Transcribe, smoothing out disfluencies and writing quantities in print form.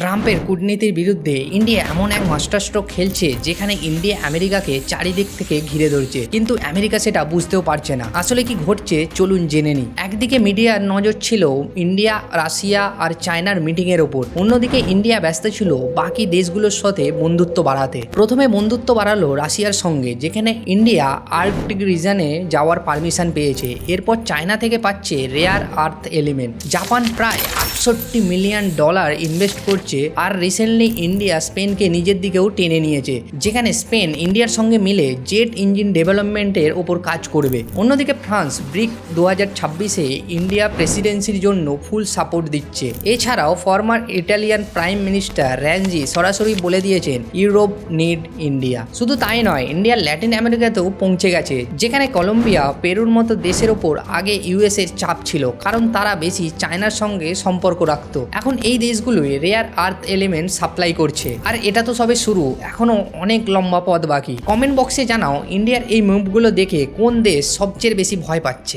ট্রাম্পের কূটনীতির বিরুদ্ধে ইন্ডিয়া এমন এক মাস্টার স্ট্রোক খেলছে যেখানে ইন্ডিয়া আমেরিকাকে চারিদিক থেকে ঘিরে ধরছে, কিন্তু আমেরিকা সেটা বুঝতেও পারছে না। আসলে কি ঘটছে চলুন জেনে নিই। একদিকে মিডিয়ার নজর ছিল ইন্ডিয়া, রাশিয়া আর চায়নার মিটিং এর ওপর, অন্যদিকে ইন্ডিয়া ব্যস্ত ছিল বাকি দেশগুলোর সাথে বন্ধুত্ব বাড়াতে। প্রথমে বন্ধুত্ব বাড়ালো রাশিয়ার সঙ্গে, যেখানে ইন্ডিয়া আর্কটিক রিজনে যাওয়ার পারমিশন পেয়েছে। এরপর চায়না থেকে পাচ্ছে রেয়ার আর্থ এলিমেন্ট। জাপান প্রায় ৬৮ মিলিয়ন ডলার ইনভেস্ট করছে। আর রিসেন্টলি ইন্ডিয়া স্পেনকে নিজের দিকেও টেনে নিয়েছে, যেখানে স্পেন ইন্ডিয়ার সঙ্গে মিলে জেট ইঞ্জিন ডেভেলপমেন্টের ওপর কাজ করবে। অন্যদিকে ফ্রান্স ব্রিক ২০২৬-এ ইন্ডিয়া প্রেসিডেন্সির জন্য ফুল সাপোর্ট দিচ্ছে। এছাড়াও ফর্মার ইটালিয়ান প্রাইম মিনিস্টার র্যাঞ্জি সরাসরি বলে দিয়েছেন ইউরোপ নিড ইন্ডিয়া। শুধু তাই নয়, ইন্ডিয়া ল্যাটিন আমেরিকাতেও পৌঁছে গেছে, যেখানে কলম্বিয়া, পেরুর মতো দেশের ওপর আগে ইউএস এর চাপ ছিল, কারণ তারা বেশি চায়নার সঙ্গে সম্পর্ক রাখত। এখন এই দেশগুলোই রেয়ার আর্থ এলিমেন্ট সাপ্লাই করছে। আর এটা তো সবে শুরু, এখনো অনেক লম্বা পথ বাকি। কমেন্ট বক্সে জানাও ইন্ডিয়ার এই মুভগুলো দেখে কোন দেশ সবচেয়ে বেশি ভয় পাচ্ছে।